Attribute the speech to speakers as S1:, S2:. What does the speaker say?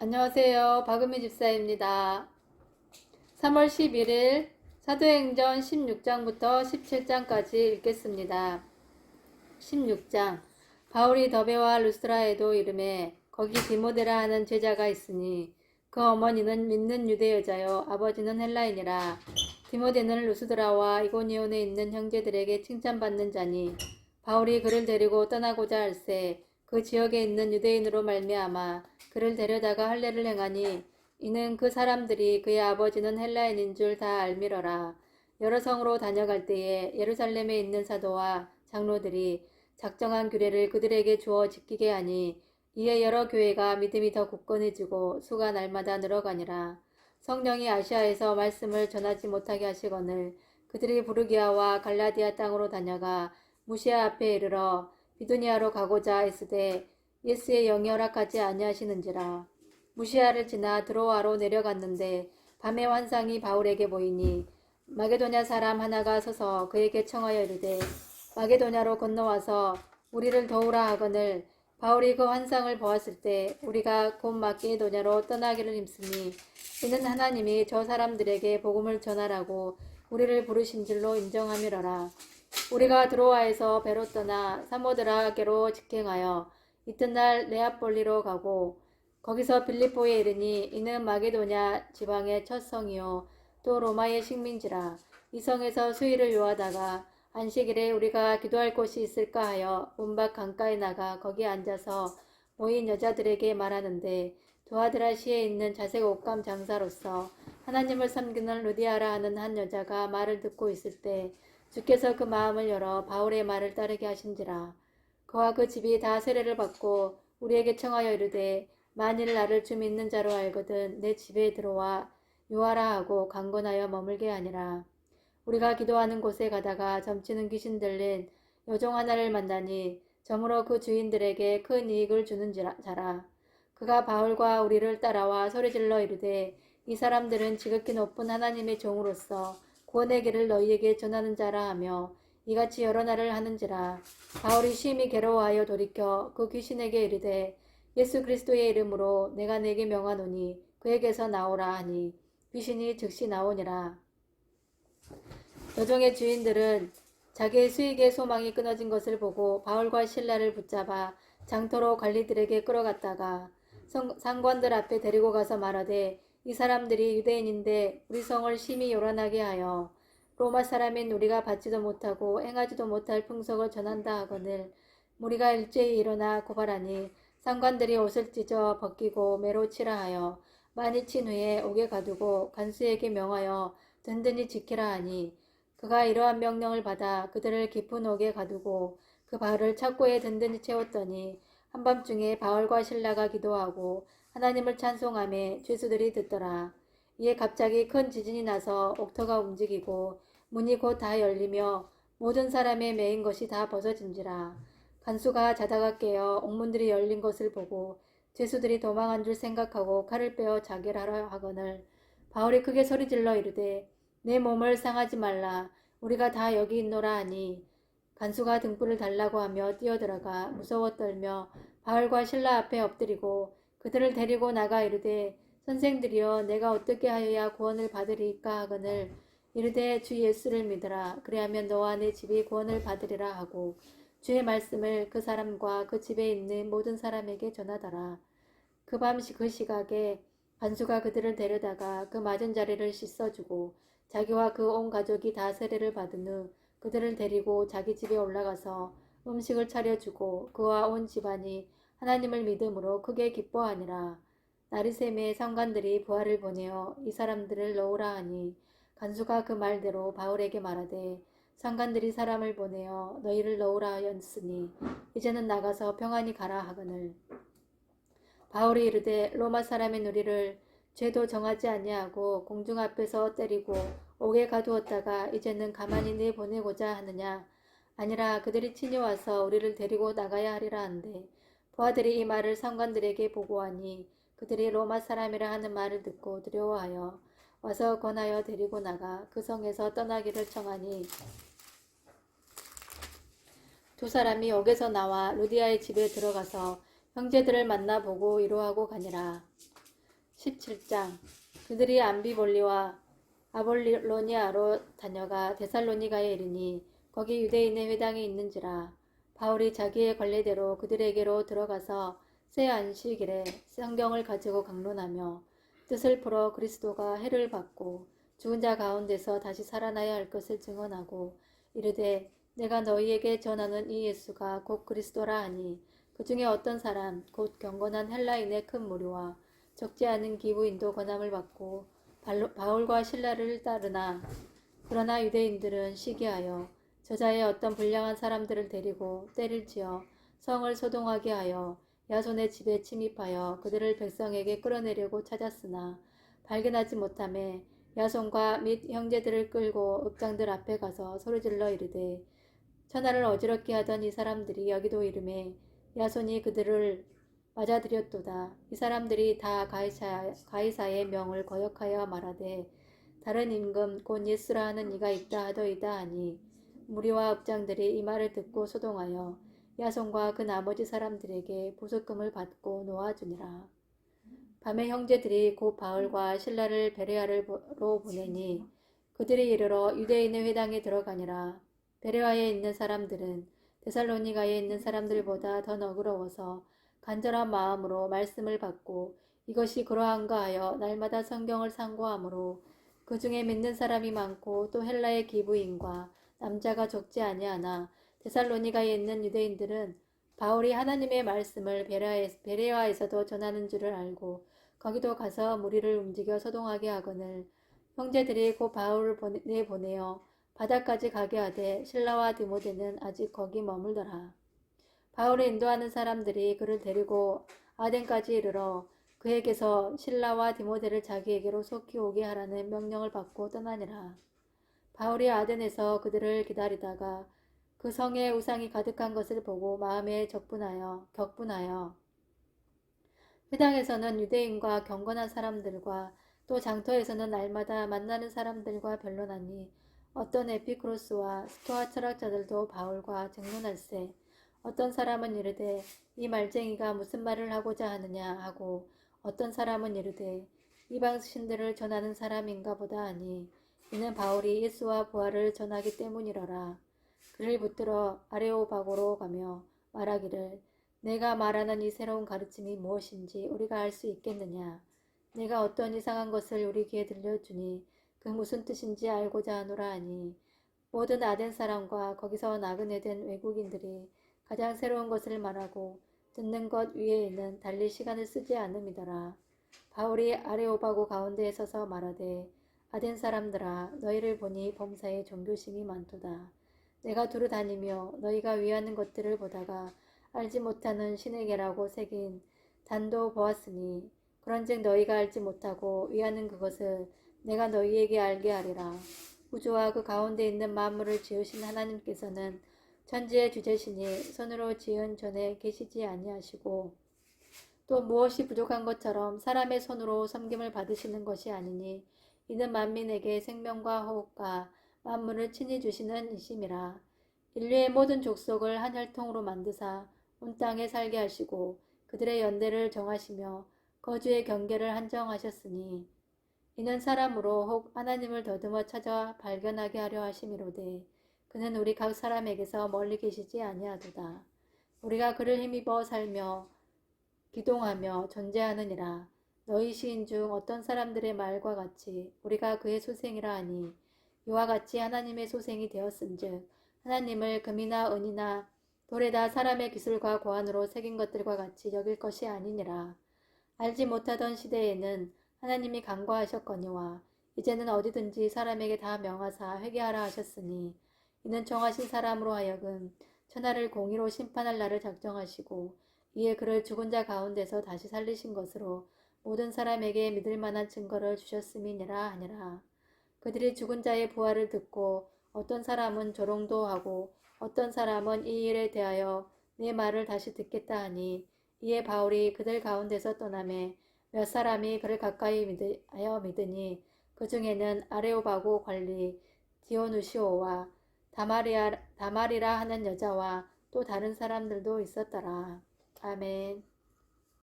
S1: 안녕하세요. 박은미 집사입니다. 3월 11일 사도행전 16장부터 17장까지 읽겠습니다. 16장 바울이 더베와 루스드라에도 이르매 거기 디모데라 하는 제자가 있으니 그 어머니는 믿는 유대 여자요 아버지는 헬라인이라. 디모데는 루스드라와 이고니온에 있는 형제들에게 칭찬받는 자니 바울이 그를 데리고 떠나고자 할세 그 지역에 있는 유대인으로 말미암아 그를 데려다가 할례를 행하니 이는 그 사람들이 그의 아버지는 헬라인인 줄 다 알미러라. 여러 성으로 다녀갈 때에 예루살렘에 있는 사도와 장로들이 작정한 규례를 그들에게 주어 지키게 하니 이에 여러 교회가 믿음이 더 굳건해지고 수가 날마다 늘어가니라. 성령이 아시아에서 말씀을 전하지 못하게 하시거늘 그들이 부르기아와 갈라디아 땅으로 다녀가 무시아 앞에 이르러 비두니아로 가고자 했으되 예수의 영이 허락하지 아니하시는지라. 무시아를 지나 드로아로 내려갔는데 밤에 환상이 바울에게 보이니 마게도냐 사람 하나가 서서 그에게 청하여 이르되 마게도냐로 건너와서 우리를 도우라 하거늘 바울이 그 환상을 보았을 때 우리가 곧 마게도냐로 떠나기를 힘쓰니 이는 하나님이 저 사람들에게 복음을 전하라고 우리를 부르신 줄로 인정함이러라. 우리가 드로아에서 배로 떠나 사모드라게로 직행하여 이튿날 네아폴리로 가고 거기서 빌립보에 이르니 이는 마게도냐 지방의 첫 성이요 또 로마의 식민지라. 이 성에서 수일을 요하다가 안식일에 우리가 기도할 곳이 있을까 하여 문밖 강가에 나가 거기에 앉아서 모인 여자들에게 말하는데 두아드라시에 있는 자색 옷감 장사로서 하나님을 섬기는 루디아라 하는 한 여자가 말을 듣고 있을 때 주께서 그 마음을 열어 바울의 말을 따르게 하신지라. 그와 그 집이 다 세례를 받고 우리에게 청하여 이르되 만일 나를 주 믿는 자로 알거든 내 집에 들어와 유하라 하고 강권하여 머물게 하니라. 우리가 기도하는 곳에 가다가 점치는 귀신 들린 여종 하나를 만나니 저물어 그 주인들에게 큰 이익을 주는 자라. 그가 바울과 우리를 따라와 소리질러 이르되 이 사람들은 지극히 높은 하나님의 종으로서 구원의 길을 너희에게 전하는 자라 하며 이같이 여러 날을 하는지라. 바울이 심히 괴로워하여 돌이켜 그 귀신에게 이르되 예수 그리스도의 이름으로 내가 네게 명하노니 그에게서 나오라 하니 귀신이 즉시 나오니라. 여종의 주인들은 자기의 수익의 소망이 끊어진 것을 보고 바울과 실라를 붙잡아 장터로 관리들에게 끌어갔다가 상관들 앞에 데리고 가서 말하되 이 사람들이 유대인인데 우리 성을 심히 요란하게 하여 로마 사람인 우리가 받지도 못하고 행하지도 못할 풍속을 전한다 하거늘 우리가 일제히 일어나 고발하니 상관들이 옷을 찢어 벗기고 매로 치라 하여 많이 친 후에 옥에 가두고 간수에게 명하여 든든히 지키라 하니 그가 이러한 명령을 받아 그들을 깊은 옥에 가두고 그 바울을 착고에 든든히 채웠더니 한밤중에 바울과 실라가 기도하고 하나님을 찬송하며 죄수들이 듣더라. 이에 갑자기 큰 지진이 나서 옥터가 움직이고 문이 곧 다 열리며 모든 사람의 매인 것이 다 벗어진지라. 간수가 자다가 깨어 옥문들이 열린 것을 보고 죄수들이 도망한 줄 생각하고 칼을 빼어 자결하려 하거늘 바울이 크게 소리질러 이르되 내 몸을 상하지 말라 우리가 다 여기 있노라 하니 간수가 등불을 달라고 하며 뛰어들어가 무서워 떨며 바울과 실라 앞에 엎드리고 그들을 데리고 나가 이르되 선생들이여 내가 어떻게 하여야 구원을 받으리까 하거늘 이르되 주 예수를 믿으라 그리하면 너와 내 집이 구원을 받으리라 하고 주의 말씀을 그 사람과 그 집에 있는 모든 사람에게 전하더라. 그 밤 그 시각에 간수가 그들을 데려다가 그 맞은 자리를 씻어주고 자기와 그 온 가족이 다 세례를 받은 후 그들을 데리고 자기 집에 올라가서 음식을 차려주고 그와 온 집안이 하나님을 믿음으로 크게 기뻐하니라. 날이 새매 상관들이 부하를 보내어 이 사람들을 넣으라 하니 간수가 그 말대로 바울에게 말하되 상관들이 사람을 보내어 너희를 넣으라 하였으니 이제는 나가서 평안히 가라 하거늘 바울이 이르되 로마 사람인 우리를 죄도 정하지 아니하고 공중 앞에서 때리고 옥에 가두었다가 이제는 가만히 내보내고자 하느냐 아니라 그들이 친히 와서 우리를 데리고 나가야 하리라 한데 부하들이 이 말을 상관들에게 보고하니 그들이 로마 사람이라 하는 말을 듣고 두려워하여 와서 권하여 데리고 나가 그 성에서 떠나기를 청하니 두 사람이 옥에서 나와 루디아의 집에 들어가서 형제들을 만나보고 위로하고 가니라. 17장. 그들이 암비볼리와 아볼로니아로 다녀가 데살로니가에 이르니 거기 유대인의 회당이 있는지라. 바울이 자기의 관례대로 그들에게로 들어가서 새 안식일에 성경을 가지고 강론하며 뜻을 풀어 그리스도가 해를 받고 죽은 자 가운데서 다시 살아나야 할 것을 증언하고 이르되 내가 너희에게 전하는 이 예수가 곧 그리스도라 하니 그 중에 어떤 사람 곧 경건한 헬라인의 큰 무리와 적지 않은 기부인도 권함을 받고 바울과 신라를 따르나 그러나 유대인들은 시기하여 저자의 어떤 불량한 사람들을 데리고 때를 지어 성을 소동하게 하여 야손의 집에 침입하여 그들을 백성에게 끌어내려고 찾았으나 발견하지 못하매 야손과 및 형제들을 끌고 읍장들 앞에 가서 소리질러 이르되 천하를 어지럽게 하던 이 사람들이 여기도 이름에 야손이 그들을 맞아들였도다. 이 사람들이 다 가이사의 명을 거역하여 말하되 다른 임금 곧 예수라 하는 이가 있다 하더이다 하니 무리와 읍장들이 이 말을 듣고 소동하여 야손과 그 나머지 사람들에게 보석금을 받고 놓아주니라. 밤에 형제들이 곧 바울과 신라를 베레아로 보내니 그들이 이르러 유대인의 회당에 들어가니라. 베레아에 있는 사람들은 데살로니가에 있는 사람들보다 더 너그러워서 간절한 마음으로 말씀을 받고 이것이 그러한가 하여 날마다 성경을 상고하므로 그 중에 믿는 사람이 많고 또 헬라의 기부인과 남자가 적지 아니하나 데살로니가에 있는 유대인들은 바울이 하나님의 말씀을 베레아에서도 전하는 줄을 알고 거기도 가서 무리를 움직여 소동하게 하거늘 형제들이 곧 바울을 보내어 바다까지 가게 하되 실라와 디모데는 아직 거기 머물더라. 바울을 인도하는 사람들이 그를 데리고 아덴까지 이르러 그에게서 실라와 디모데를 자기에게로 속히 오게 하라는 명령을 받고 떠나니라. 바울이 아덴에서 그들을 기다리다가 그 성에 우상이 가득한 것을 보고 마음에 격분하여 회당에서는 유대인과 경건한 사람들과 또 장터에서는 날마다 만나는 사람들과 변론하니 어떤 에피크로스와 스토아 철학자들도 바울과 쟁론할세 어떤 사람은 이르되 이 말쟁이가 무슨 말을 하고자 하느냐 하고 어떤 사람은 이르되 이방 신들을 전하는 사람인가 보다 하니 이는 바울이 예수와 부활을 전하기 때문이러라. 그를 붙들어 아레오바고로 가며 말하기를 내가 말하는 이 새로운 가르침이 무엇인지 우리가 알 수 있겠느냐. 내가 어떤 이상한 것을 우리 귀에 들려주니 그 무슨 뜻인지 알고자 하노라 하니 모든 아덴 사람과 거기서 나그네 된 외국인들이 가장 새로운 것을 말하고 듣는 것 위에는 달리 시간을 쓰지 않음이더라. 바울이 아레오바고 가운데에 서서 말하되 아덴 사람들아 너희를 보니 범사에 종교심이 많도다. 내가 두루 다니며 너희가 위하는 것들을 보다가 알지 못하는 신에게라고 새긴 단도 보았으니 그런즉 너희가 알지 못하고 위하는 그것을 내가 너희에게 알게 하리라. 우주와 그 가운데 있는 만물을 지으신 하나님께서는 천지의 주제시니 손으로 지은 전에 계시지 아니하시고 또 무엇이 부족한 것처럼 사람의 손으로 섬김을 받으시는 것이 아니니 이는 만민에게 생명과 호흡과 만물을 친히 주시는 이심이라. 인류의 모든 족속을 한 혈통으로 만드사 온 땅에 살게 하시고 그들의 연대를 정하시며 거주의 경계를 한정하셨으니 이는 사람으로 혹 하나님을 더듬어 찾아 발견하게 하려 하심이로되 그는 우리 각 사람에게서 멀리 계시지 아니하도다. 우리가 그를 힘입어 살며 기동하며 존재하느니라. 너희 시인 중 어떤 사람들의 말과 같이 우리가 그의 소생이라 하니 이와 같이 하나님의 소생이 되었은즉 하나님을 금이나 은이나 돌에다 사람의 기술과 고안으로 새긴 것들과 같이 여길 것이 아니니라. 알지 못하던 시대에는 하나님이 간과하셨거니와 이제는 어디든지 사람에게 다 명하사 회개하라 하셨으니 이는 정하신 사람으로 하여금 천하를 공의로 심판할 날을 작정하시고 이에 그를 죽은 자 가운데서 다시 살리신 것으로 모든 사람에게 믿을 만한 증거를 주셨음이니라 하니라. 그들이 죽은 자의 부활을 듣고 어떤 사람은 조롱도 하고 어떤 사람은 이 일에 대하여 내 말을 다시 듣겠다 하니 이에 바울이 그들 가운데서 떠나매 몇 사람이 그를 가까이 믿으니 그 중에는 아레오바고 관리 디오누시오와 다말이라 하는 여자와 또 다른 사람들도 있었더라. 아멘.